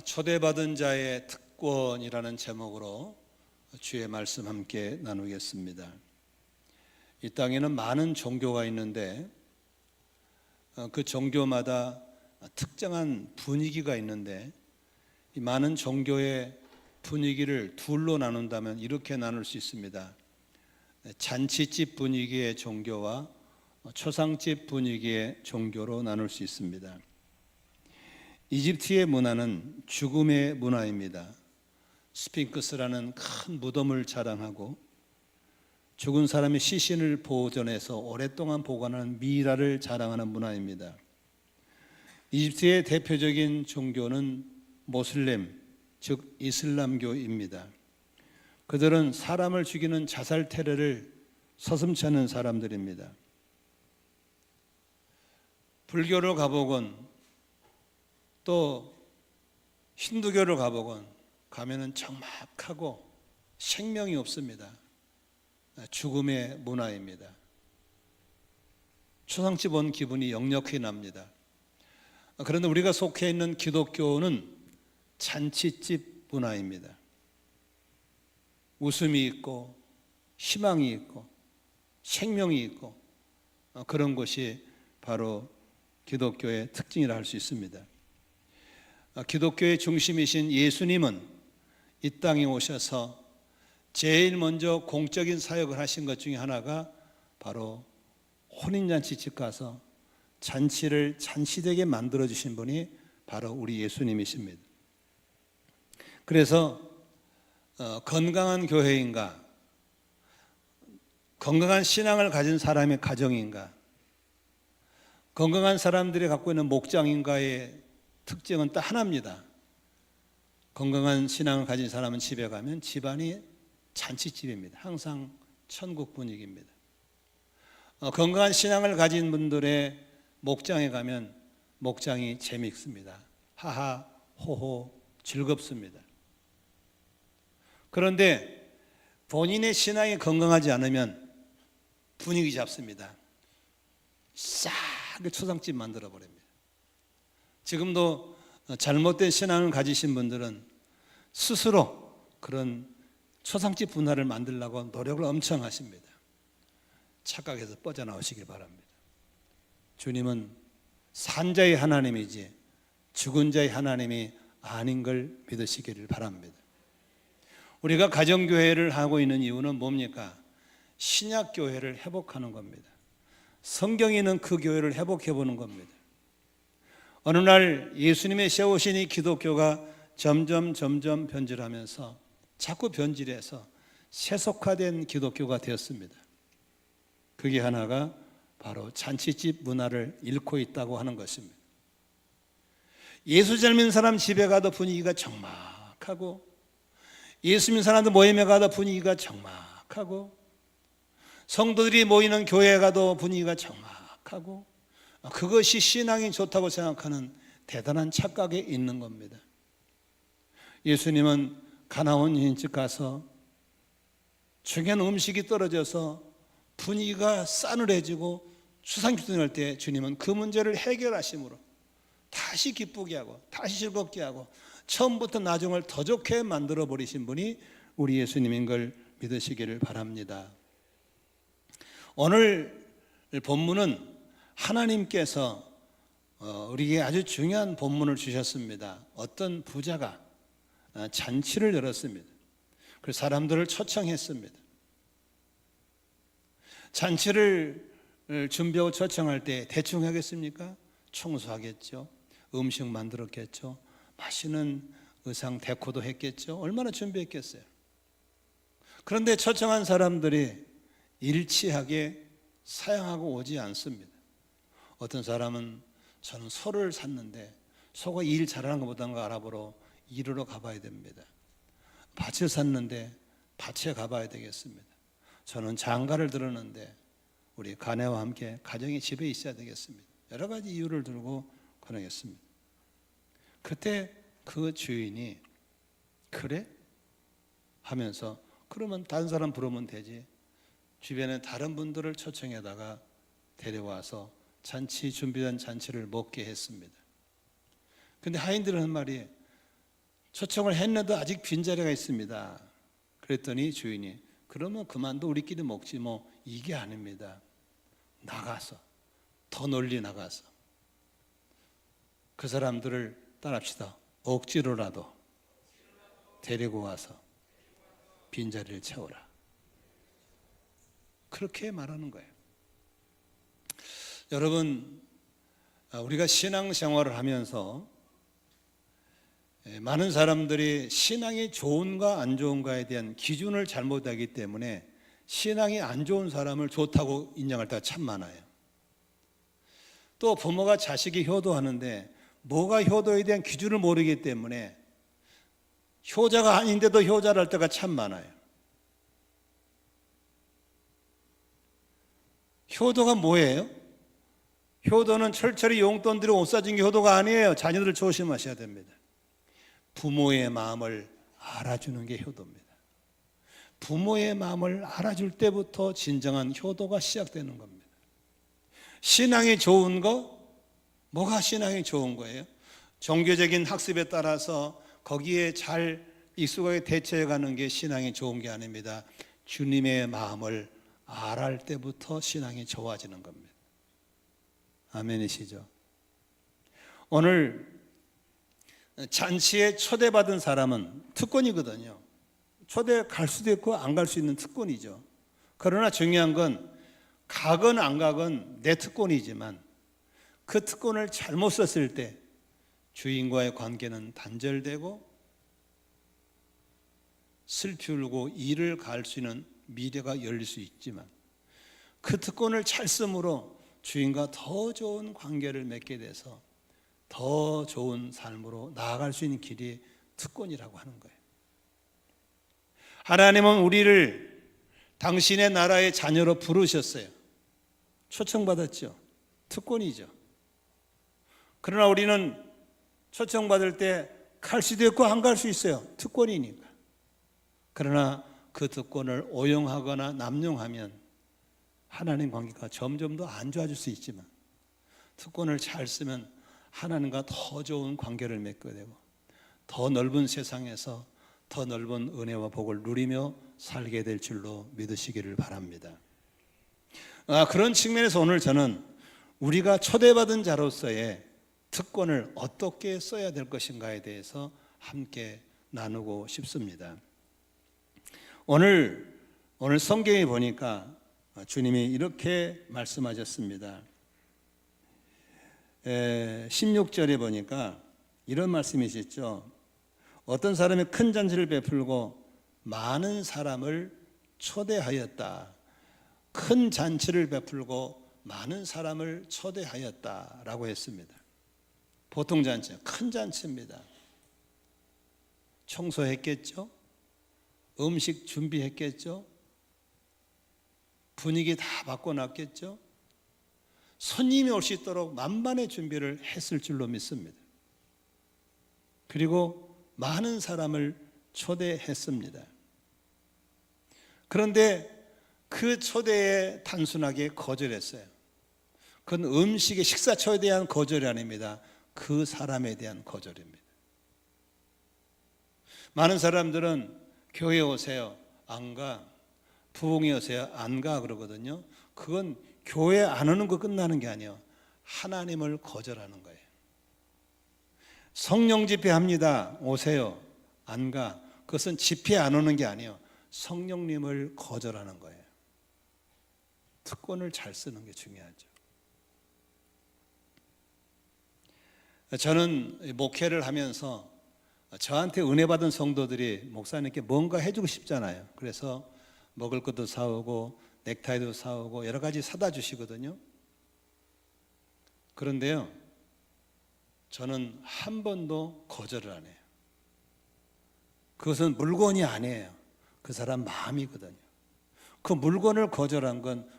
초대받은 자의 특권이라는 제목으로 주의 말씀 함께 나누겠습니다. 이 땅에는 많은 종교가 있는데 그 종교마다 특정한 분위기가 있는데 이 많은 종교의 분위기를 둘로 나눈다면 이렇게 나눌 수 있습니다. 잔치집 분위기의 종교와 초상집 분위기의 종교로 나눌 수 있습니다. 이집트의 문화는 죽음의 문화입니다. 스핑크스라는 큰 무덤을 자랑하고 죽은 사람의 시신을 보존해서 오랫동안 보관하는 미이라를 자랑하는 문화입니다. 이집트의 대표적인 종교는 모슬렘, 즉 이슬람교입니다. 그들은 사람을 죽이는 자살 테러를 서슴지 않는 사람들입니다. 불교를 가보건 또 힌두교를 가면은 적막하고 생명이 없습니다. 죽음의 문화입니다. 초상집 온 기분이 역력히 납니다. 그런데 우리가 속해 있는 기독교는 잔치집 문화입니다. 웃음이 있고 희망이 있고 생명이 있고 그런 것이 바로 기독교의 특징이라 할 수 있습니다. 기독교의 중심이신 예수님은 이 땅에 오셔서 제일 먼저 공적인 사역을 하신 것 중에 하나가 바로 혼인잔치집 가서 잔치를 잔치되게 만들어주신 분이 바로 우리 예수님이십니다. 그래서 건강한 교회인가, 건강한 신앙을 가진 사람의 가정인가, 건강한 사람들이 갖고 있는 목장인가의 특징은 딱 하나입니다. 건강한 신앙을 가진 사람은 집에 가면 집안이 잔치집입니다. 항상 천국 분위기입니다. 건강한 신앙을 가진 분들의 목장에 가면 목장이 재미있습니다. 하하 호호 즐겁습니다. 그런데 본인의 신앙이 건강하지 않으면 분위기 잡습니다. 싸게 초상집 만들어 버립니다. 지금도 잘못된 신앙을 가지신 분들은 스스로 그런 초상집 문화를 만들려고 노력을 엄청 하십니다. 착각해서 빠져나오시길 바랍니다. 주님은 산자의 하나님이지 죽은 자의 하나님이 아닌 걸 믿으시기를 바랍니다. 우리가 가정교회를 하고 있는 이유는 뭡니까? 신약교회를 회복하는 겁니다. 성경이 있는 그 교회를 회복해보는 겁니다. 어느 날 예수님의 세우신 이 기독교가 점점 변질하면서 자꾸 변질해서 세속화된 기독교가 되었습니다. 그게 하나가 바로 잔치집 문화를 잃고 있다고 하는 것입니다. 예수 잘 믿는 사람 집에 가도 분위기가 적막하고 예수 믿는 사람들 모임에 가도 분위기가 적막하고 성도들이 모이는 교회에 가도 분위기가 적막하고 그것이 신앙이 좋다고 생각하는 대단한 착각에 있는 겁니다. 예수님은 가나온 여인집 가서 중요한 음식이 떨어져서 분위기가 싸늘해지고 추상기도를 할 때 주님은 그 문제를 해결하심으로 다시 기쁘게 하고 다시 즐겁게 하고 처음부터 나중을 더 좋게 만들어 버리신 분이 우리 예수님인 걸 믿으시기를 바랍니다. 오늘 본문은 하나님께서 우리에게 아주 중요한 본문을 주셨습니다. 어떤 부자가 잔치를 열었습니다. 그래서 사람들을 초청했습니다. 잔치를 준비하고 초청할 때 대충 하겠습니까? 청소하겠죠. 음식 만들었겠죠. 맛있는 의상 데코도 했겠죠. 얼마나 준비했겠어요. 그런데 초청한 사람들이 일치하게 사양하고 오지 않습니다. 어떤 사람은 저는 소를 샀는데 소가 일 잘하는 것보다는 거 알아보러 일하러 가봐야 됩니다. 밭을 샀는데 밭에 가봐야 되겠습니다. 저는 장가를 들었는데 우리 가네와 함께 가정이 집에 있어야 되겠습니다. 여러 가지 이유를 들고 권하겠습니다. 그때 그 주인이 그래? 하면서 그러면 다른 사람 부르면 되지. 주변에 다른 분들을 초청해다가 데려와서 잔치 준비된 잔치를 먹게 했습니다. 근데 하인들은 한 말이 초청을 했는데 아직 빈자리가 있습니다. 그랬더니 주인이 그러면 그만둬 우리끼리 먹지 뭐. 이게 아닙니다. 나가서 더 널리 나가서 그 사람들을 따라합시다. 억지로라도 데리고 와서 빈자리를 채우라. 그렇게 말하는 거예요. 여러분, 우리가 신앙생활을 하면서 많은 사람들이 신앙이 좋은가 안 좋은가에 대한 기준을 잘못하기 때문에 신앙이 안 좋은 사람을 좋다고 인정할 때가 참 많아요. 또 부모가 자식이 효도하는데 뭐가 효도에 대한 기준을 모르기 때문에 효자가 아닌데도 효자를 할 때가 참 많아요. 효도가 뭐예요? 효도는 철철이 용돈 들여 옷 사준 게 효도가 아니에요. 자녀들 조심하셔야 됩니다. 부모의 마음을 알아주는 게 효도입니다. 부모의 마음을 알아줄 때부터 진정한 효도가 시작되는 겁니다. 신앙이 좋은 거, 뭐가 신앙이 좋은 거예요? 종교적인 학습에 따라서 거기에 잘 익숙하게 대처해 가는 게 신앙이 좋은 게 아닙니다. 주님의 마음을 알할 때부터 신앙이 좋아지는 겁니다. 아멘이시죠? 오늘 잔치에 초대받은 사람은 특권이거든요. 초대 갈 수도 있고 안 갈 수 있는 특권이죠. 그러나 중요한 건 가건 안 가건 내 특권이지만 그 특권을 잘못 썼을 때 주인과의 관계는 단절되고 슬피 울고 이를 갈 수 있는 미래가 열릴 수 있지만 그 특권을 잘 쓰므로 주인과 더 좋은 관계를 맺게 돼서 더 좋은 삶으로 나아갈 수 있는 길이 특권이라고 하는 거예요. 하나님은 우리를 당신의 나라의 자녀로 부르셨어요. 초청받았죠. 특권이죠. 그러나 우리는 초청받을 때 갈 수도 있고 안 갈 수 있어요. 특권이니까. 그러나 그 특권을 오용하거나 남용하면 하나님 관계가 점점 더 안 좋아질 수 있지만 특권을 잘 쓰면 하나님과 더 좋은 관계를 맺게 되고 더 넓은 세상에서 더 넓은 은혜와 복을 누리며 살게 될 줄로 믿으시기를 바랍니다. 그런 측면에서 오늘 저는 우리가 초대받은 자로서의 특권을 어떻게 써야 될 것인가에 대해서 함께 나누고 싶습니다. 오늘 성경에 보니까 주님이 이렇게 말씀하셨습니다. 16절에 보니까 이런 말씀이시죠. 어떤 사람이 큰 잔치를 베풀고 많은 사람을 초대하였다. 큰 잔치를 베풀고 많은 사람을 초대하였다라고 했습니다. 보통 잔치, 큰 잔치입니다. 청소했겠죠? 음식 준비했겠죠? 분위기 다 바꿔놨겠죠? 손님이 올 수 있도록 만반의 준비를 했을 줄로 믿습니다. 그리고 많은 사람을 초대했습니다. 그런데 그 초대에 단순하게 거절했어요. 그건 음식의 식사초에 대한 거절이 아닙니다. 그 사람에 대한 거절입니다. 많은 사람들은 교회 오세요. 안 가. 부흥회 오세요. 안 가. 그러거든요. 그건 교회 안 오는 거 끝나는 게 아니에요. 하나님을 거절하는 거예요. 성령 집회 합니다. 오세요. 안 가. 그것은 집회 안 오는 게 아니에요. 성령님을 거절하는 거예요. 특권을 잘 쓰는 게 중요하죠. 저는 목회를 하면서 저한테 은혜 받은 성도들이 목사님께 뭔가 해주고 싶잖아요. 그래서 먹을 것도 사오고 넥타이도 사오고 여러 가지 사다 주시거든요. 그런데요, 저는 한 번도 거절을 안 해요. 그것은 물건이 아니에요. 그 사람 마음이거든요. 그 물건을 거절한 건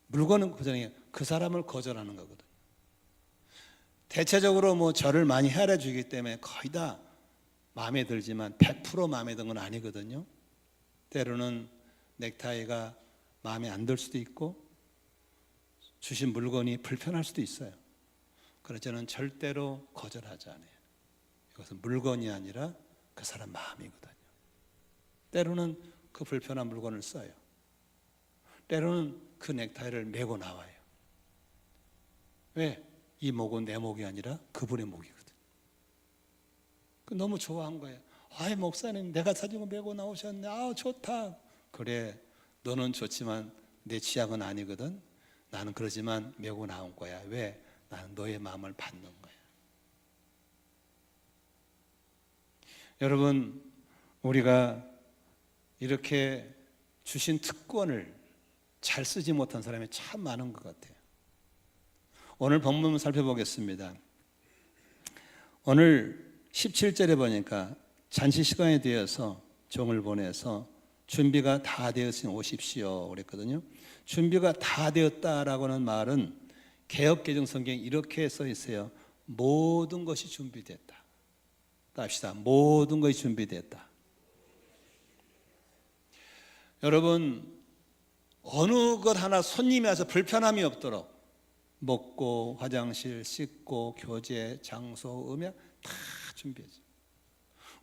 물건은 거절이 그 사람을 거절하는 거거든요. 대체적으로 뭐 저를 많이 헤아려 주기 때문에 거의 다 마음에 들지만 100% 마음에 든 건 아니거든요. 때로는 넥타이가 마음에 안 들 수도 있고 주신 물건이 불편할 수도 있어요. 그래서 저는 절대로 거절하지 않아요. 이것은 물건이 아니라 그 사람 마음이거든요. 때로는 그 불편한 물건을 써요. 때로는 그 넥타이를 메고 나와요. 왜? 이 목은 내 목이 아니라 그분의 목이거든. 너무 좋아한 거예요. 아이, 목사님, 내가 사준 거 메고 나오셨네. 아, 좋다. 그래, 너는 좋지만 내 취향은 아니거든. 나는 그러지만 메고 나온 거야. 왜? 나는 너의 마음을 받는 거야. 여러분, 우리가 이렇게 주신 특권을 잘 쓰지 못한 사람이 참 많은 것 같아요. 오늘 본문 살펴보겠습니다. 오늘 17절에 보니까 잔치 시간에 되어서 종을 보내서 준비가 다 되었으니 오십시오 그랬거든요. 준비가 다 되었다라고는 말은 개역개정 성경에 이렇게 써 있어요. 모든 것이 준비됐다. 합시다. 모든 것이 준비됐다. 여러분, 어느 것 하나 손님이 와서 불편함이 없도록 먹고 화장실, 씻고 교제, 장소, 음악 다 준비했죠.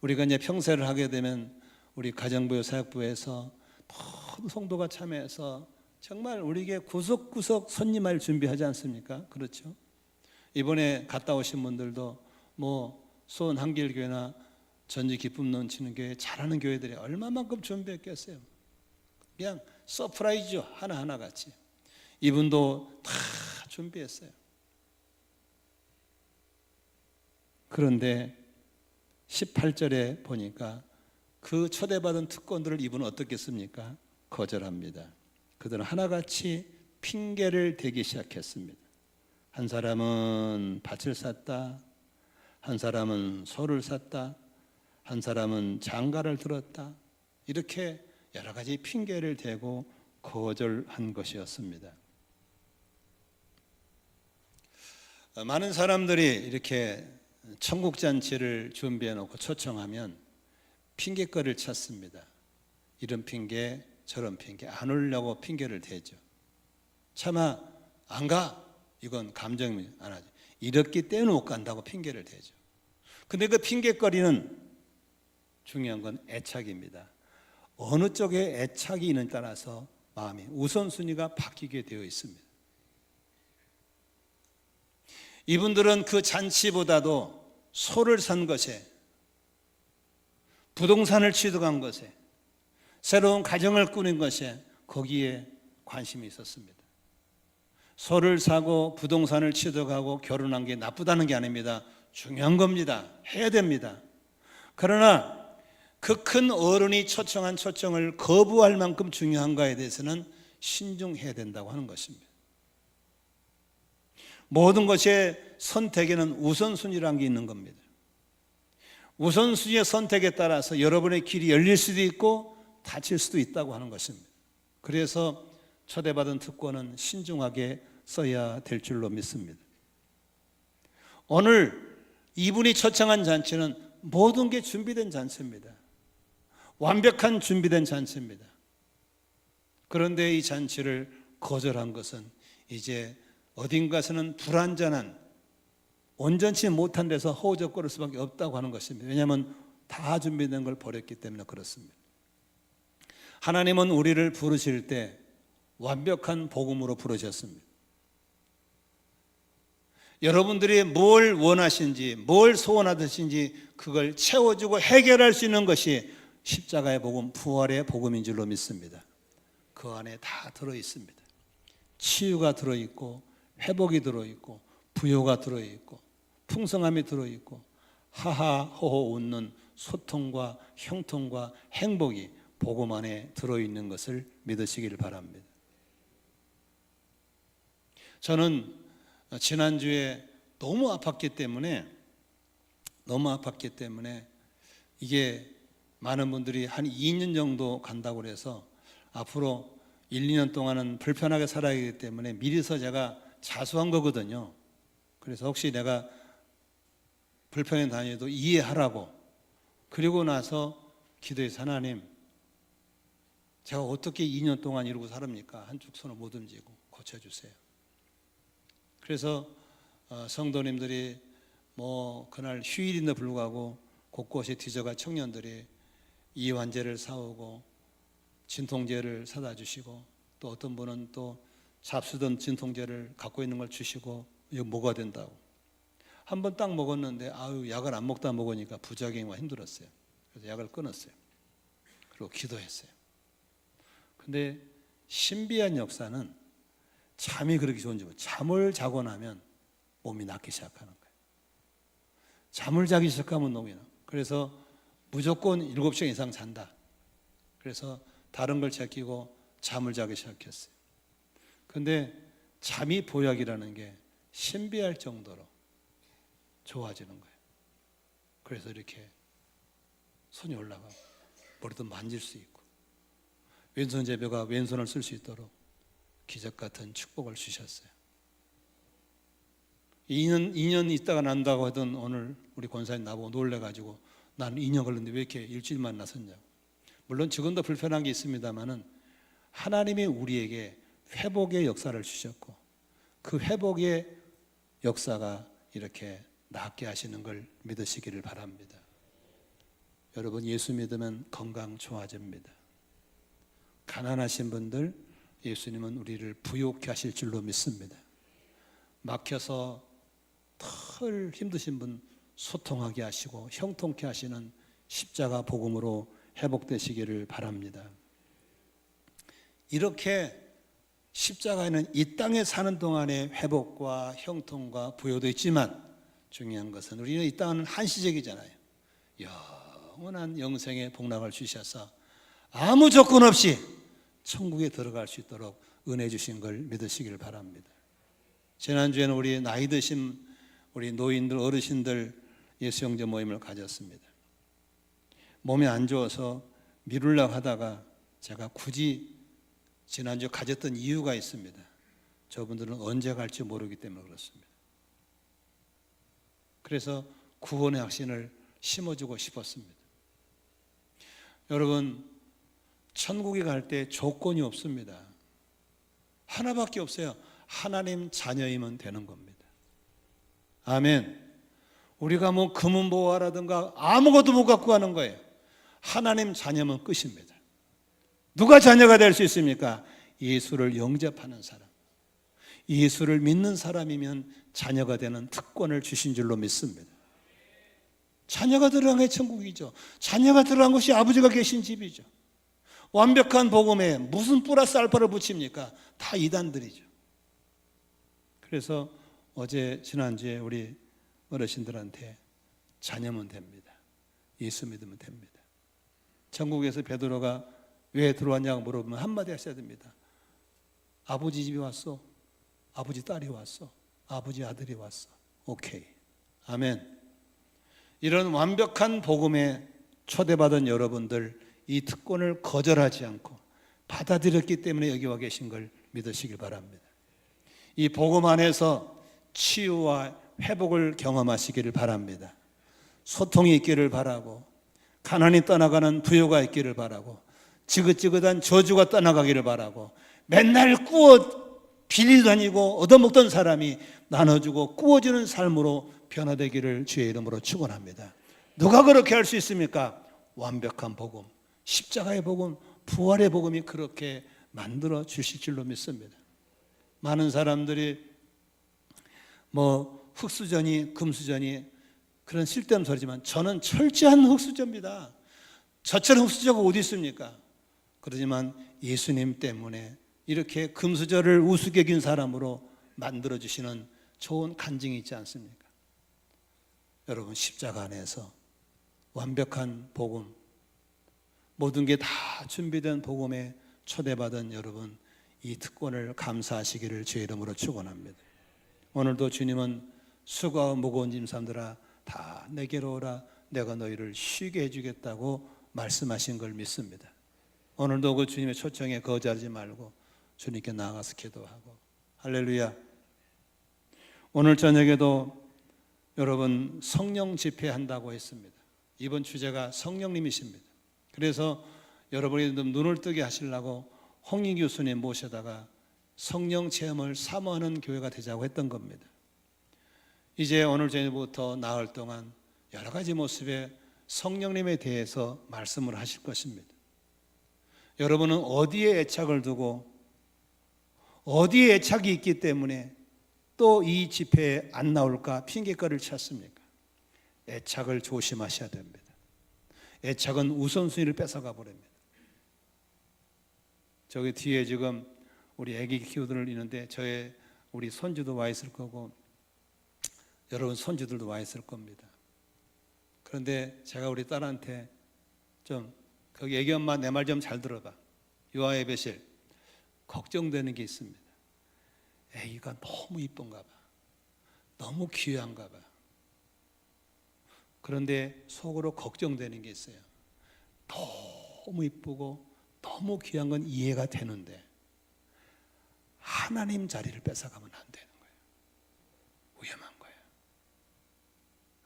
우리가 이제 평세를 하게 되면 우리 가정부요 사역부에서 모든 성도가 참여해서 정말 우리에게 구석구석 손님할 준비하지 않습니까? 그렇죠? 이번에 갔다 오신 분들도 뭐 수원 한길교회나 전지 기쁨 넘치는 교회 잘하는 교회들이 얼마만큼 준비했겠어요. 그냥 서프라이즈죠. 하나하나 같이. 이분도 다 준비했어요. 그런데 18절에 보니까 그 초대받은 특권들을 이분은 어떻겠습니까? 거절합니다. 그들은 하나같이 핑계를 대기 시작했습니다. 한 사람은 밭을 샀다. 한 사람은 소를 샀다. 한 사람은 장가를 들었다. 이렇게 여러 가지 핑계를 대고 거절한 것이었습니다. 많은 사람들이 이렇게 천국잔치를 준비해 놓고 초청하면 핑계거리를 찾습니다. 이런 핑계 저런 핑계 안 오려고 핑계를 대죠. 차마 안 가. 이건 감정이 안 하죠. 이렇기 때문에 못 간다고 핑계를 대죠. 근데 그 핑계거리는 중요한 건 애착입니다. 어느 쪽에 애착이 있느냐에 따라서 마음이 우선순위가 바뀌게 되어 있습니다. 이분들은 그 잔치보다도 소를 산 것에, 부동산을 취득한 것에, 새로운 가정을 꾸린 것에 거기에 관심이 있었습니다. 소를 사고 부동산을 취득하고 결혼한 게 나쁘다는 게 아닙니다. 중요한 겁니다. 해야 됩니다. 그러나 그 큰 어른이 초청한 초청을 거부할 만큼 중요한가에 대해서는 신중해야 된다고 하는 것입니다. 모든 것의 선택에는 우선순위라는 게 있는 겁니다. 우선순위의 선택에 따라서 여러분의 길이 열릴 수도 있고 닫힐 수도 있다고 하는 것입니다. 그래서 초대받은 특권은 신중하게 써야 될 줄로 믿습니다. 오늘 이분이 초청한 잔치는 모든 게 준비된 잔치입니다. 완벽한 준비된 잔치입니다. 그런데 이 잔치를 거절한 것은 이제 어딘가에서는 불완전한, 온전치 못한 데서 허우적거릴 수밖에 없다고 하는 것입니다. 왜냐하면 다 준비된 걸 버렸기 때문에 그렇습니다. 하나님은 우리를 부르실 때 완벽한 복음으로 부르셨습니다. 여러분들이 뭘 원하시는지, 뭘 소원하듯인지 그걸 채워주고 해결할 수 있는 것이 십자가의 복음, 부활의 복음인 줄로 믿습니다. 그 안에 다 들어있습니다. 치유가 들어있고 회복이 들어있고 부요가 들어있고 풍성함이 들어있고 하하호호 웃는 소통과 형통과 행복이 복음 안에 들어있는 것을 믿으시길 바랍니다. 저는 지난주에 너무 아팠기 때문에 이게 많은 분들이 한 2년 정도 간다고 해서 앞으로 1, 2년 동안은 불편하게 살아야 하기 때문에 미리서 제가 자수한 거거든요. 그래서 혹시 내가 불편해 다녀도 이해하라고, 그리고 나서 기도해서 하나님, 제가 어떻게 2년 동안 이러고 살합니까? 한쪽 손을 못 움직이고 고쳐주세요. 그래서 성도님들이 뭐 그날 휴일인데 불구하고 곳곳에 뒤져가 청년들이 이완제를 사오고 진통제를 사다 주시고, 또 어떤 분은 또 잡수던 진통제를 갖고 있는 걸 주시고, 이거 먹어야 된다고. 한 번 딱 먹었는데 약을 안 먹다 먹으니까 부작용이 힘들었어요. 그래서 약을 끊었어요. 그리고 기도했어요. 근데 신비한 역사는 잠이 그렇게 좋은지 몰라요. 잠을 자고 나면 몸이 낫기 시작하는 거예요. 잠을 자기 시작하면 몸이 나. 그래서 무조건 7시간 이상 잔다. 그래서 다른 걸 제끼고 잠을 자기 시작했어요. 근데 잠이 보약이라는 게 신비할 정도로 좋아지는 거예요. 그래서 이렇게 손이 올라가고 머리도 만질 수 있고 왼손잡이가 왼손을 쓸 수 있도록 기적 같은 축복을 주셨어요. 2년 있다가 난다고 하던 오늘 우리 권사님 나보고 놀래가지고 나는 2년 걸렸는데 왜 이렇게 일주일만 나섰냐고. 물론 지금도 불편한 게 있습니다만은 하나님이 우리에게 회복의 역사를 주셨고 그 회복의 역사가 이렇게 낫게 하시는 걸 믿으시기를 바랍니다. 여러분, 예수 믿으면 건강 좋아집니다. 가난하신 분들, 예수님은 우리를 부욕케 하실 줄로 믿습니다. 막혀서 덜 힘드신 분 소통하게 하시고 형통케 하시는 십자가 복음으로 회복되시기를 바랍니다. 이렇게 십자가에는 이 땅에 사는 동안의 회복과 형통과 부여도 있지만 중요한 것은 우리는 이 땅은 한시적이잖아요. 영원한 영생의 복락을 주셔서 아무 조건 없이 천국에 들어갈 수 있도록 은혜 주신 걸 믿으시길 바랍니다. 지난주에는 우리 나이 드신 우리 노인들, 어르신들 예수 형제 모임을 가졌습니다. 몸이 안 좋아서 미루려고 하다가 제가 굳이 지난주에 가졌던 이유가 있습니다. 저분들은 언제 갈지 모르기 때문에 그렇습니다. 그래서 구원의 확신을 심어주고 싶었습니다. 여러분, 천국에 갈 때 조건이 없습니다. 하나밖에 없어요. 하나님 자녀이면 되는 겁니다. 아멘. 우리가 뭐 금은보화라든가 아무것도 못 갖고 가는 거예요. 하나님 자녀면 끝입니다. 누가 자녀가 될 수 있습니까? 예수를 영접하는 사람, 예수를 믿는 사람이면 자녀가 되는 특권을 주신 줄로 믿습니다. 자녀가 들어간 게 천국이죠. 자녀가 들어간 것이 아버지가 계신 집이죠. 완벽한 복음에 무슨 플러스 알파를 붙입니까? 다 이단들이죠. 그래서 지난주에 우리 어르신들한테 자녀면 됩니다. 예수 믿으면 됩니다. 천국에서 베드로가 왜 들어왔냐고 물어보면 한마디 하셔야 됩니다. 아버지 집에 왔어. 아버지 딸이 왔어. 아버지 아들이 왔어. 오케이. 아멘. 이런 완벽한 복음에 초대받은 여러분들, 이 특권을 거절하지 않고 받아들였기 때문에 여기 와 계신 걸 믿으시길 바랍니다. 이 복음 안에서 치유와 회복을 경험하시기를 바랍니다. 소통이 있기를 바라고, 가난이 떠나가는 부요가 있기를 바라고, 지긋지긋한 저주가 떠나가기를 바라고, 맨날 꾸어 빌리 다니고 얻어먹던 사람이 나눠주고 꾸어주는 삶으로 변화되기를 주의 이름으로 축원합니다. 누가 그렇게 할 수 있습니까? 완벽한 복음, 십자가의 복음, 부활의 복음이 그렇게 만들어 주실 줄로 믿습니다. 많은 사람들이 흙수저니 금수저니 그런 쓸데없는 소리지만 저는 철저한 흙수저입니다. 저처럼 흙수저가 어디 있습니까? 그러지만 예수님 때문에 이렇게 금수저를 우습게 긴 사람으로 만들어주시는 좋은 간증이 있지 않습니까? 여러분, 십자가 안에서 완벽한 복음, 모든 게 다 준비된 복음에 초대받은 여러분, 이 특권을 감사하시기를 주의 이름으로 축원합니다. 오늘도 주님은 수고하고 무거운 짐 삼들아 다 내게로 오라, 내가 너희를 쉬게 해주겠다고 말씀하신 걸 믿습니다. 오늘도 그 주님의 초청에 거절하지 말고 주님께 나아가서 기도하고, 할렐루야. 오늘 저녁에도 여러분 성령 집회한다고 했습니다. 이번 주제가 성령님이십니다. 그래서 여러분이 눈을 뜨게 하시려고 홍희 교수님 모셔다가 성령 체험을 사모하는 교회가 되자고 했던 겁니다. 이제 오늘 저녁부터 나흘 동안 여러 가지 모습의 성령님에 대해서 말씀을 하실 것입니다. 여러분은 어디에 애착을 두고 어디에 애착이 있기 때문에 또 이 집회에 안 나올까 핑계거리를 찾습니까? 애착을 조심하셔야 됩니다. 애착은 우선순위를 뺏어가 버립니다. 저기 뒤에 지금 우리 아기 키우들 있는데 저의 우리 손주도 와 있을 거고 여러분 손주들도 와 있을 겁니다. 그런데 제가 우리 딸한테 좀 거기 애기 엄마 내 말 좀 잘 들어봐. 유아의 배실 걱정되는 게 있습니다. 애기가 너무 이쁜가 봐. 너무 귀한가 봐. 그런데 속으로 걱정되는 게 있어요. 너무 이쁘고 너무 귀한 건 이해가 되는데 하나님 자리를 뺏어가면 안 되는 거예요. 위험한 거예요.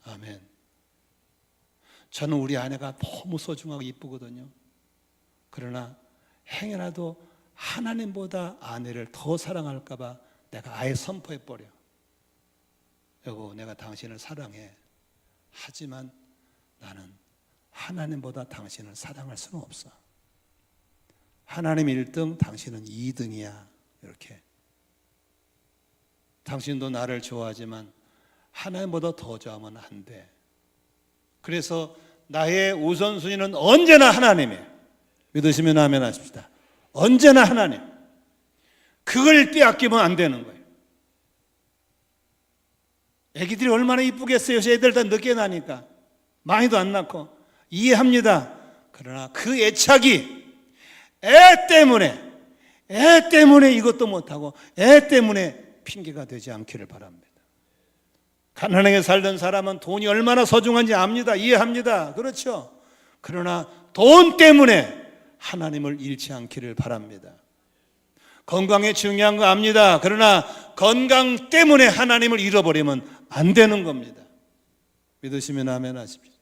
아멘. 저는 우리 아내가 너무 소중하고 이쁘거든요. 그러나 행여라도 하나님보다 아내를 더 사랑할까 봐 내가 아예 선포해버려. 여보, 내가 당신을 사랑해. 하지만 나는 하나님보다 당신을 사랑할 수는 없어. 하나님 1등, 당신은 2등이야. 이렇게. 당신도 나를 좋아하지만 하나님보다 더 좋아하면 안 돼. 그래서 나의 우선순위는 언제나 하나님이에요. 믿으시면 아멘 하십시다. 언제나 하나님. 그걸 빼앗기면 안 되는 거예요. 애기들이 얼마나 이쁘겠어요. 애들 다 늦게 나니까. 많이도 안 낳고. 이해합니다. 그러나 그 애착이 애 때문에 이것도 못하고 애 때문에 핑계가 되지 않기를 바랍니다. 가난하게 살던 사람은 돈이 얼마나 소중한지 압니다. 이해합니다. 그렇죠? 그러나 돈 때문에 하나님을 잃지 않기를 바랍니다. 건강이 중요한 거 압니다. 그러나 건강 때문에 하나님을 잃어버리면 안 되는 겁니다. 믿으시면 아멘 하십시오.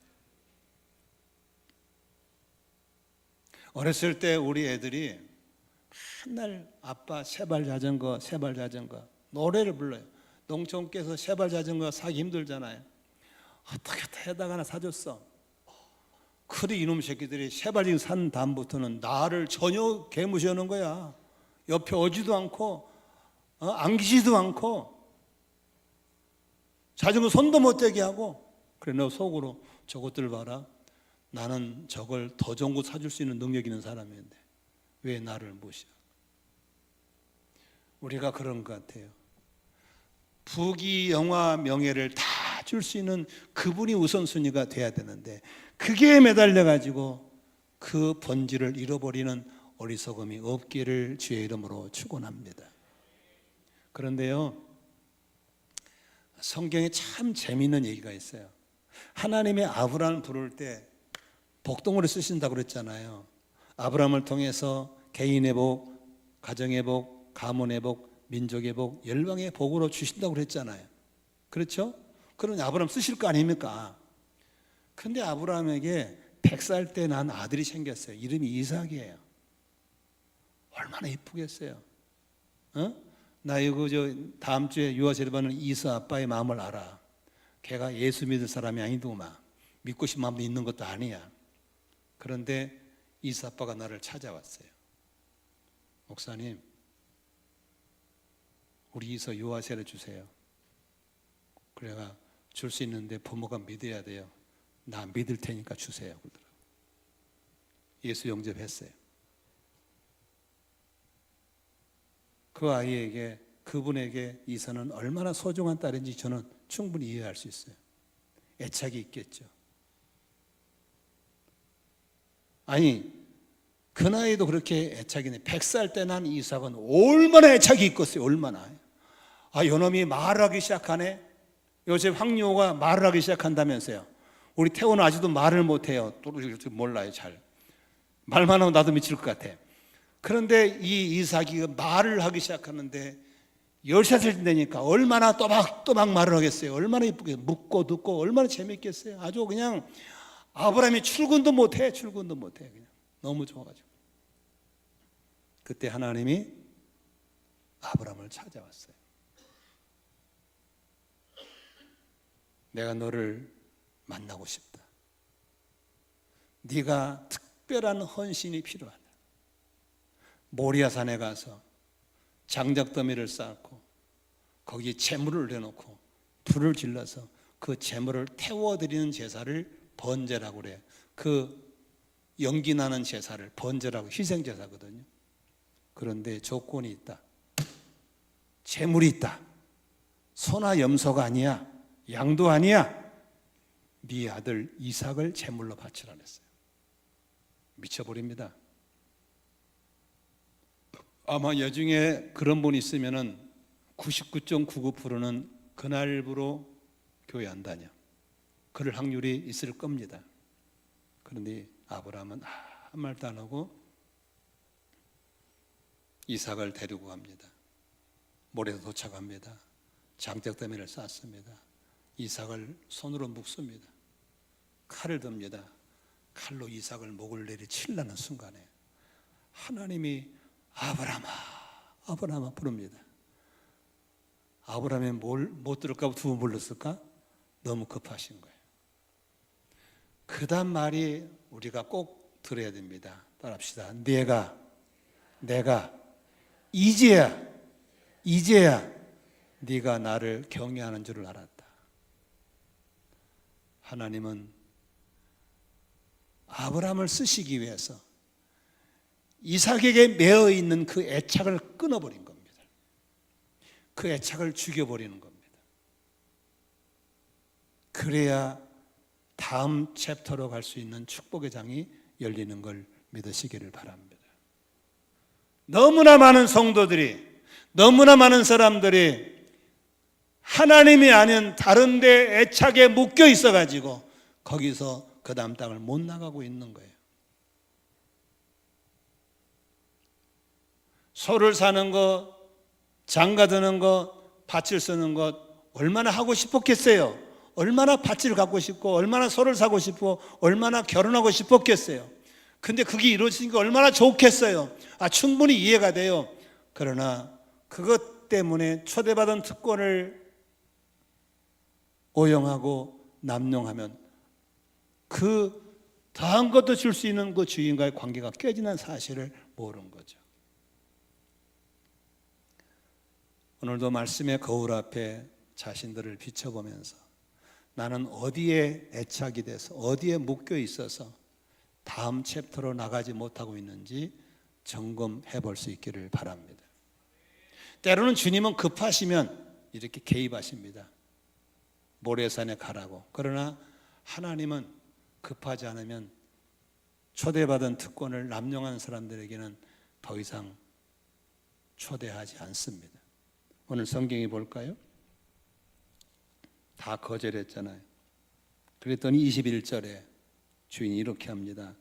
어렸을 때 우리 애들이 맨날 아빠 세발 자전거 노래를 불러요. 농촌께서 세발 자전거 사기 힘들잖아요. 어떻게 해다가 하나 사줬어. 그래 이놈 새끼들이 세발이 산 다음부터는 나를 전혀 개무시하는 거야. 옆에 오지도 않고 안기지도 않고 자전거 손도 못 대게 하고. 그래 너 속으로 저것들 봐라. 나는 저걸 더 좋은 거 사줄 수 있는 능력 있는 사람인데 왜 나를 무시하고. 우리가 그런 것 같아요. 부귀 영화 명예를 다 줄 수 있는 그분이 우선순위가 돼야 되는데 그게 매달려 가지고 그 본질을 잃어버리는 어리석음이 없기를 주의 이름으로 축원합니다. 그런데요, 성경에 참 재미있는 얘기가 있어요. 하나님의 아브라함을 부를 때 복동으로 쓰신다고 그랬잖아요. 아브라함을 통해서 개인의 복, 가정의 복, 가문의 복, 민족의 복, 열방의 복으로 주신다고 그랬잖아요. 그렇죠? 그런 아브라함 쓰실 거 아닙니까? 그런데 아브라함에게 100살 때 난 아들이 생겼어요. 이름이 이삭이에요. 얼마나 이쁘겠어요. 나 이거 다음 주에 유아세례 받는 이사 아빠의 마음을 알아. 걔가 예수 믿을 사람이 아니더만 믿고 싶은 마음도 있는 것도 아니야. 그런데 이사 아빠가 나를 찾아왔어요. 목사님, 우리 이사 유아세례 주세요. 그래가 줄 수 있는데 부모가 믿어야 돼요. 나 믿을 테니까 주세요. 그러더라고요. 예수 영접했어요. 그 아이에게, 그분에게 이사는 얼마나 소중한 딸인지 저는 충분히 이해할 수 있어요. 애착이 있겠죠. 아니, 그 나이도 그렇게 애착이 있네. 100살 때 난 이삭은 얼마나 애착이 있겠어요. 얼마나. 요놈이 말하기 시작하네. 요새 황유호가 말을 하기 시작한다면서요. 우리 태호는 아직도 말을 못해요. 또 몰라요. 잘 말만 하면 나도 미칠 것 같아. 그런데 이 이삭이 말을 하기 시작하는데 13살 되니까 얼마나 또박또박 말을 하겠어요. 얼마나 이쁘게 묻고 듣고 얼마나 재밌겠어요. 아주 그냥 아브라함이 출근도 못해. 그냥 너무 좋아가지고. 그때 하나님이 아브라함을 찾아왔어요. 내가 너를 만나고 싶다. 네가 특별한 헌신이 필요하다. 모리아산에 가서 장작더미를 쌓고 거기에 제물을 내놓고 불을 질러서 그 제물을 태워드리는 제사를 번제라고 그래요. 그 연기 나는 제사를 번제라고, 희생제사거든요. 그런데 조건이 있다. 제물이 있다. 소나 염소가 아니야. 양도 아니야. 네 아들 이삭을 제물로 바치라 그랬어요. 미쳐버립니다. 아마 여중에 그런 분이 있으면은 99.99%는 그날부로 교회 안 다녀. 그럴 확률이 있을 겁니다. 그런데 아브라함은 아무 말도 안 하고 이삭을 데리고 갑니다. 모래에 도착합니다. 장작더미를 쌓습니다. 이삭을 손으로 묶습니다. 칼을 듭니다. 칼로 이삭을 목을 내리치려는 순간에 하나님이 아브라함아, 아브라함아 부릅니다. 아브라함이 뭘 못 들을까 두 번 불렀을까? 너무 급하신 거예요. 그 다음 말이 우리가 꼭 들어야 됩니다. 따라합시다. 내가 이제야 네가 나를 경외하는 줄을 알았다. 하나님은 아브라함을 쓰시기 위해서 이삭에게 매어 있는 그 애착을 끊어버린 겁니다. 그 애착을 죽여버리는 겁니다. 그래야 다음 챕터로 갈 수 있는 축복의 장이 열리는 걸 믿으시기를 바랍니다. 너무나 많은 성도들이, 너무나 많은 사람들이 하나님이 아닌 다른 데 애착에 묶여 있어가지고 거기서 그 다음 땅을 못 나가고 있는 거예요. 소를 사는 것, 장가 드는 것, 밭을 쓰는 것 얼마나 하고 싶었겠어요? 얼마나 밭을 갖고 싶고 얼마나 소를 사고 싶고 얼마나 결혼하고 싶었겠어요? 근데 그게 이루어지니까 얼마나 좋겠어요? 충분히 이해가 돼요. 그러나 그것 때문에 초대받은 특권을 오용하고 남용하면 그 더한 것도 줄 수 있는 그 주인과의 관계가 깨지는 사실을 모르는 거죠. 오늘도 말씀의 거울 앞에 자신들을 비춰보면서 나는 어디에 애착이 돼서 어디에 묶여 있어서 다음 챕터로 나가지 못하고 있는지 점검해 볼 수 있기를 바랍니다. 때로는 주님은 급하시면 이렇게 개입하십니다. 모래산에 가라고. 그러나 하나님은 급하지 않으면 초대받은 특권을 남용한 사람들에게는 더 이상 초대하지 않습니다. 오늘 성경에 볼까요? 다 거절했잖아요. 그랬더니 21절에 주인이 이렇게 합니다.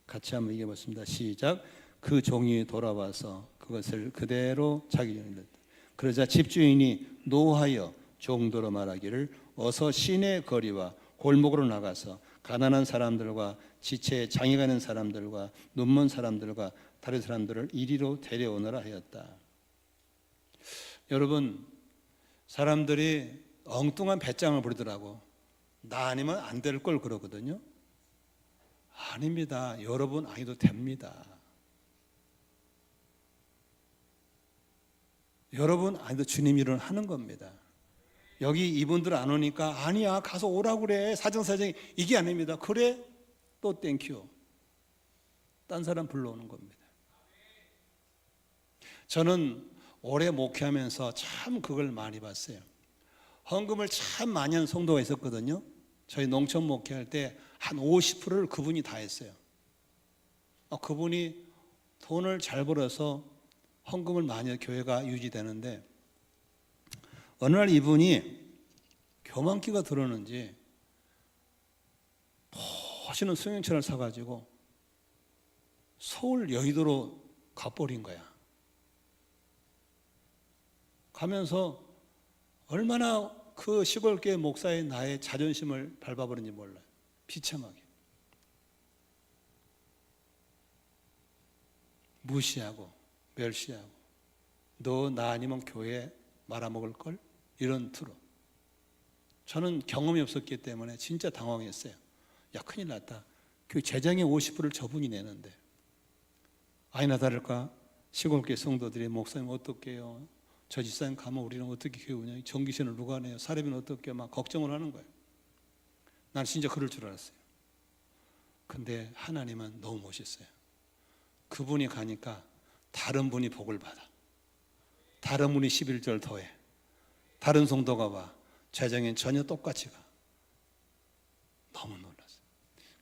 같이 한번 읽어보겠습니다. 시작. 그 종이 돌아와서 그것을 그대로 자기 전에 냈다. 그러자 집주인이 노하여 종도로 말하기를 어서 시내 거리와 골목으로 나가서 가난한 사람들과 지체에 장애가 있는 사람들과 눈먼 사람들과 다른 사람들을 이리로 데려오너라 하였다. 여러분, 사람들이 엉뚱한 배짱을 부리더라고. 나 아니면 안 될 걸 그러거든요. 아닙니다. 여러분 아니도 됩니다. 여러분 아니도 주님 일은 하는 겁니다. 여기 이분들 안 오니까 아니야 가서 오라고 그래 사정사정이 이게 아닙니다. 그래 또 땡큐 딴 사람 불러오는 겁니다. 저는 오래 목회하면서 참 그걸 많이 봤어요. 헌금을 참 많이 하는 성도가 있었거든요. 저희 농촌 목회할 때 한 50%를 그분이 다 했어요. 그분이 돈을 잘 벌어서 헌금을 많이 해서 교회가 유지되는데 어느 날 이분이 교만기가 들었는지 멋있는 승용차를 사가지고 서울 여의도로 가버린 거야. 가면서 얼마나 그 시골교회 목사의 나의 자존심을 밟아버린지 몰라요. 비참하게 무시하고 멸시하고 너 나 아니면 교회 말아먹을걸? 이런 투로. 저는 경험이 없었기 때문에 진짜 당황했어요. 야 큰일 났다. 그 재정의 50%를 저분이 내는데, 아니나 다를까 시골교회 성도들이 목사님 어떻게 해요? 저 집사님 가면 우리는 어떻게 교회 운영이, 전기세는 누가 내요? 사례비는 어떻게 해요? 막 걱정을 하는 거예요. 난 진짜 그럴 줄 알았어요. 근데 하나님은 너무 멋있어요. 그분이 가니까 다른 분이 복을 받아. 다른 분이 11절 더해. 다른 성도가 와. 재정엔 전혀 똑같이 가. 너무 놀랐어요.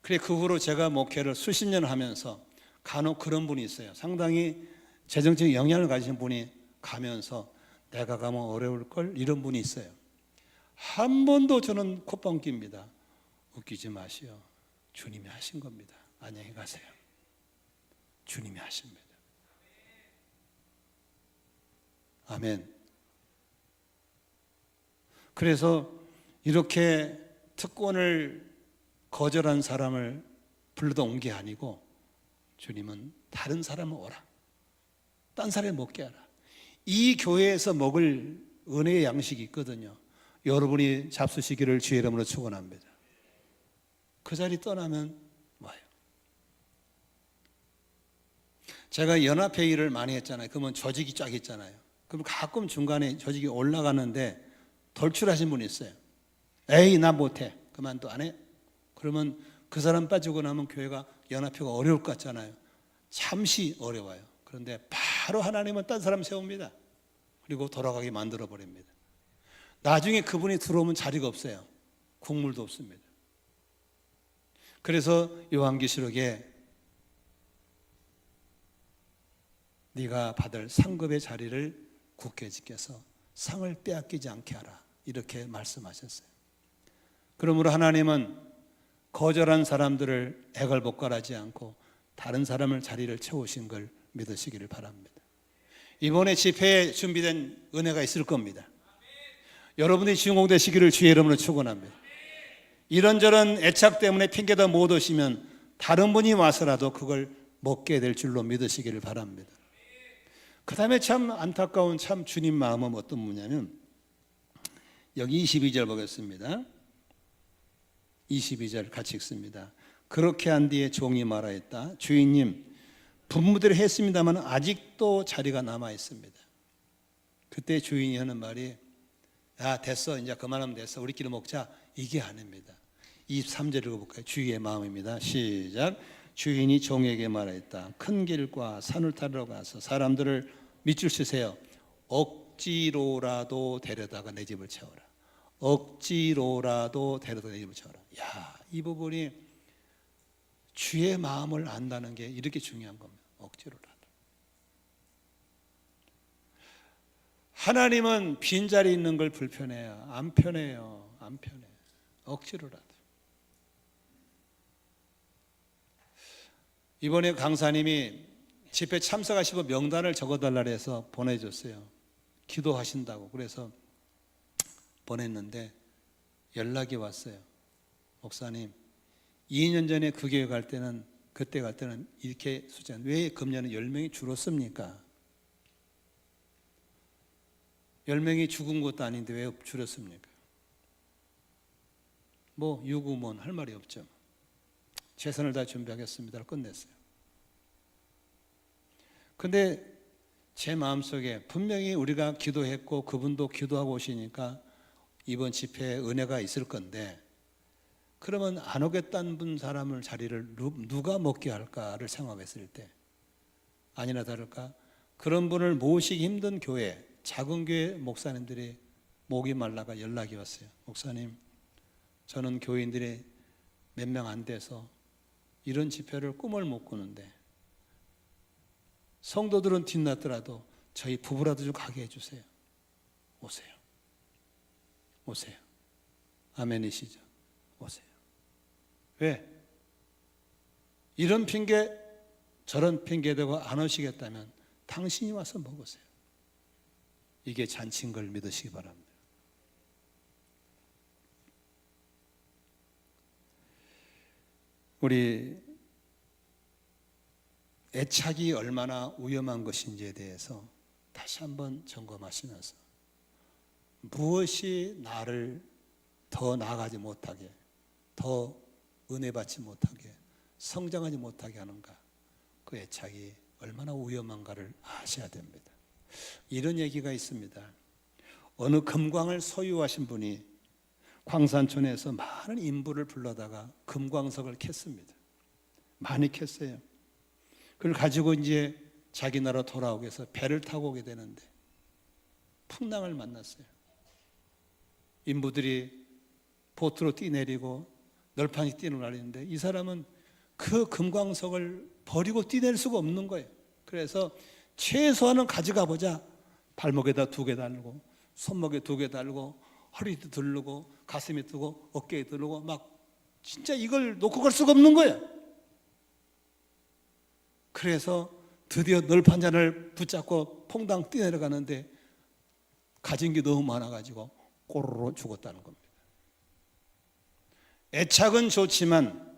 그래, 그 후로 제가 목회를 수십 년 하면서 간혹 그런 분이 있어요. 상당히 재정적인 영향을 가지신 분이 가면서 내가 가면 어려울 걸, 이런 분이 있어요. 한 번도 저는 콧방 낍니다. 웃기지 마시오. 주님이 하신 겁니다. 안녕히 가세요. 주님이 하십니다. 아멘. 그래서 이렇게 특권을 거절한 사람을 불러다 온 게 아니고, 주님은 다른 사람을 오라, 딴 사람이 먹게 하라. 이 교회에서 먹을 은혜의 양식이 있거든요. 여러분이 잡수시기를 주의 이름으로 축원합니다. 그 자리 떠나면 와요. 제가 연합회의를 많이 했잖아요. 그러면 조직이 쫙 있잖아요. 그럼 가끔 중간에 조직이 올라가는데 돌출하신 분이 있어요. 에이, 나 못해. 그만둬, 안 해. 그러면 그 사람 빠지고 나면 교회가, 연합회가 어려울 것 같잖아요. 잠시 어려워요. 그런데 바로 하나님은 딴 사람 세웁니다. 그리고 돌아가게 만들어 버립니다. 나중에 그분이 들어오면 자리가 없어요. 국물도 없습니다. 그래서 요한계시록에 네가 받을 상급의 자리를 굳게 지켜서 상을 빼앗기지 않게 하라, 이렇게 말씀하셨어요. 그러므로 하나님은 거절한 사람들을 애걸복걸하지 않고 다른 사람을 자리를 채우신 걸 믿으시기를 바랍니다. 이번에 집회에 준비된 은혜가 있을 겁니다. 여러분들이 주인공 되시기를 주의 이름으로 축원합니다. 이런저런 애착 때문에 핑계도 못 오시면 다른 분이 와서라도 그걸 먹게 될 줄로 믿으시기를 바랍니다. 그 다음에 참 안타까운 참 주님 마음은 어떤 분이냐면, 여기 22절 보겠습니다. 22절 같이 읽습니다. 그렇게 한 뒤에 종이 말하였다. 주인님, 분무대로 했습니다만 아직도 자리가 남아 있습니다. 그때 주인이 하는 말이, 야 됐어, 이제 그만하면 됐어, 우리끼리 먹자, 이게 아닙니다. 23절 읽어볼까요? 주인의 마음입니다. 시작. 주인이 종에게 말하였다. 큰 길과 산을 타러 가서 사람들을 밑줄 치세요. 억지로라도 데려다가 내 집을 채워라. 억지로라도 데려다가 내 집을 채워라. 야, 이 부분이 주의 마음을 안다는 게 이렇게 중요한 겁니다. 억지로라도. 하나님은 빈자리 있는 걸 불편해요. 안 편해요. 안 편해요. 억지로라도. 이번에 강사님이 집회 참석하시고 명단을 적어달라 해서 보내줬어요. 기도하신다고. 그래서 보냈는데 연락이 왔어요. 목사님, 2년 전에 그 교회 갈 때는, 그때 갈 때는 이렇게 숫자, 왜 금년은 10명이 줄었습니까? 10명이 죽은 것도 아닌데 왜 줄였습니까? 뭐 유구몬 할 말이 없죠. 최선을 다해 준비하겠습니다. 끝냈어요. 근데 제 마음속에 분명히 우리가 기도했고 그분도 기도하고 오시니까 이번 집회에 은혜가 있을 건데, 그러면 안 오겠다는 분 사람을 자리를 누가 먹게 할까를 생각했을 때, 아니나 다를까 그런 분을 모시기 힘든 교회, 작은 교회 목사님들이 목이 말라가 연락이 왔어요. 목사님, 저는 교인들이 몇 명 안 돼서 이런 집회를 꿈을 못 꾸는데 성도들은 뒷났더라도 저희 부부라도 좀 가게 해주세요. 오세요. 오세요. 아멘이시죠? 오세요. 왜? 이런 핑계 저런 핑계 대고 안 오시겠다면 당신이 와서 먹으세요. 이게 잔치인 걸 믿으시기 바랍니다. 우리 애착이 얼마나 위험한 것인지에 대해서 다시 한번 점검하시면서 무엇이 나를 더 나아가지 못하게, 더 은혜 받지 못하게, 성장하지 못하게 하는가, 그 애착이 얼마나 위험한가를 아셔야 됩니다. 이런 얘기가 있습니다. 어느 금광을 소유하신 분이 광산촌에서 많은 인부를 불러다가 금광석을 캤습니다. 많이 캤어요. 그걸 가지고 이제 자기 나라 돌아오기 위해서 배를 타고 오게 되는데 풍랑을 만났어요. 인부들이 보트로 뛰내리고 널판이 뛰어내리는데 이 사람은 그 금광석을 버리고 뛰낼 수가 없는 거예요. 그래서 최소한은 가져가 보자. 발목에다 2개 달고 손목에 2개 달고 허리도 두르고 가슴에 두고 어깨에 두르고 막 진짜 이걸 놓고 갈 수가 없는 거예요. 그래서 드디어 널판잔을 붙잡고 퐁당 뛰어내려가는데 가진 게 너무 많아가지고 꼬르르 죽었다는 겁니다. 애착은 좋지만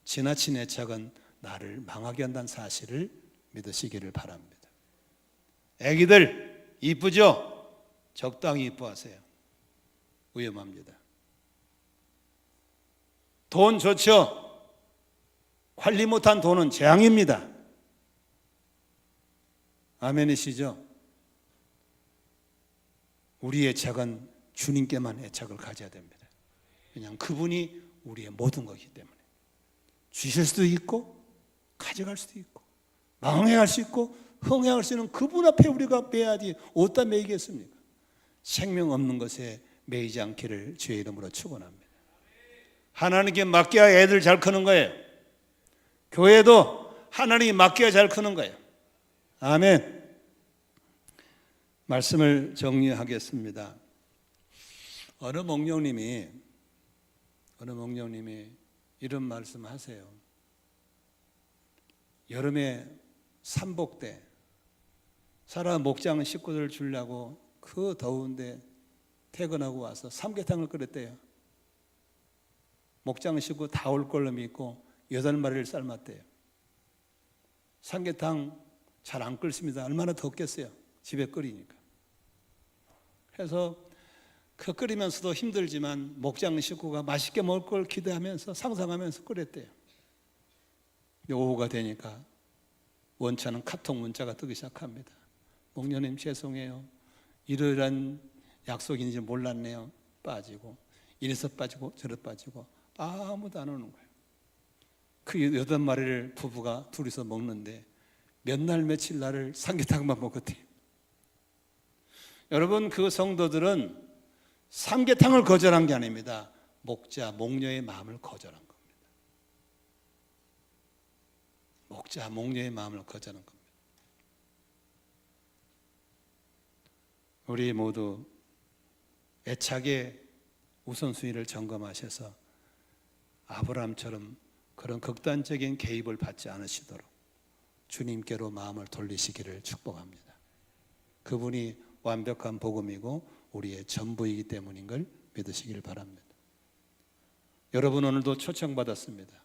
지나친 애착은 나를 망하게 한다는 사실을 믿으시기를 바랍니다. 애기들 이쁘죠? 적당히 이뻐하세요. 위험합니다. 돈 좋죠? 관리 못한 돈은 재앙입니다. 아멘이시죠? 우리의 애착은 주님께만 애착을 가져야 됩니다. 왜냐하면 그분이 우리의 모든 것이기 때문에. 주실 수도 있고 가져갈 수도 있고 망해갈 수 있고 흥해갈 수 있는 그분 앞에 우리가 매야지 어디다 매이겠습니까? 생명 없는 것에 매이지 않기를 주의 이름으로 축원합니다. 하나님께 맡겨야 애들 잘 크는 거예요. 교회도 하나님께 맡겨야 잘 크는 거예요. 아멘. 말씀을 정리하겠습니다. 어느 목령님이 이런 말씀하세요. 여름에 삼복 때 사람 목장 식구들 주려고 그 더운데 퇴근하고 와서 삼계탕을 끓였대요. 목장 식구 다 올 걸로 믿고 8마리를 삶았대요. 삼계탕 잘 안 끓습니다. 얼마나 덥겠어요. 집에 끓이니까. 그래서 그 끓이면서도 힘들지만 목장 식구가 맛있게 먹을 걸 기대하면서 상상하면서 끓였대요. 오후가 되니까 원찮은 카톡 문자가 뜨기 시작합니다. 목녀님 죄송해요. 이러한 약속인지 몰랐네요. 빠지고 이래서 빠지고 저래 빠지고 아무도 안 오는 거예요. 그 8마리를 부부가 둘이서 먹는데 몇 날 며칠 날을 삼계탕만 먹었대요. 여러분 그 성도들은 삼계탕을 거절한 게 아닙니다. 목자, 목녀의 마음을 거절한 겁니다. 목자, 목녀의 마음을 거절한 겁니다. 우리 모두 애착의 우선순위를 점검하셔서 아브라함처럼 그런 극단적인 개입을 받지 않으시도록 주님께로 마음을 돌리시기를 축복합니다. 그분이 완벽한 복음이고 우리의 전부이기 때문인 걸 믿으시길 바랍니다. 여러분 오늘도 초청받았습니다.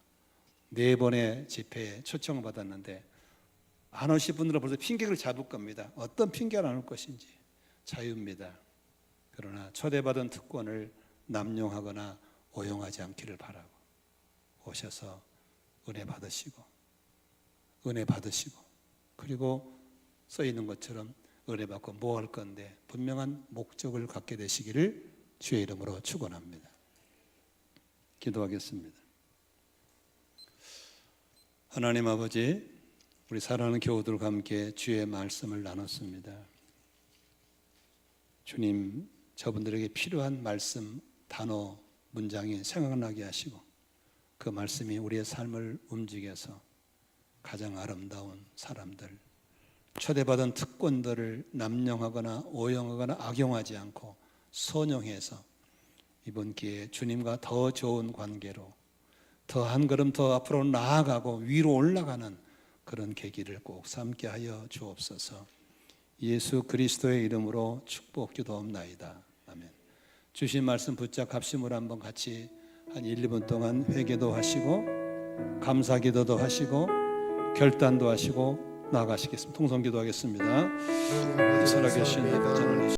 4번의 집회에 초청받았는데 안 오실 분들은 벌써 핑계를 잡을 겁니다. 어떤 핑계를 안 올 것인지 자유입니다. 그러나 초대받은 특권을 남용하거나 오용하지 않기를 바라고 오셔서 은혜 받으시고 그리고 써 있는 것처럼 은혜 받고 뭐 할 건데 분명한 목적을 갖게 되시기를 주의 이름으로 축원합니다. 기도하겠습니다. 하나님 아버지, 우리 사랑하는 교우들과 함께 주의 말씀을 나눴습니다. 주님, 저분들에게 필요한 말씀, 단어, 문장이 생각나게 하시고 그 말씀이 우리의 삶을 움직여서 가장 아름다운 사람들, 초대받은 특권들을 남용하거나 오용하거나 악용하지 않고 선용해서 이번 기회에 주님과 더 좋은 관계로 더 한 걸음 더 앞으로 나아가고 위로 올라가는 그런 계기를 꼭 삼게 하여 주옵소서. 예수 그리스도의 이름으로 축복 기도옵나이다. 아멘. 주신 말씀 붙잡 합심으로 한번 같이 한 1, 2분 동안 회개도 하시고 감사 기도도 하시고 결단도 하시고 나아가시겠습니다. 통성 기도하겠습니다. 살아계신 아버지 하나님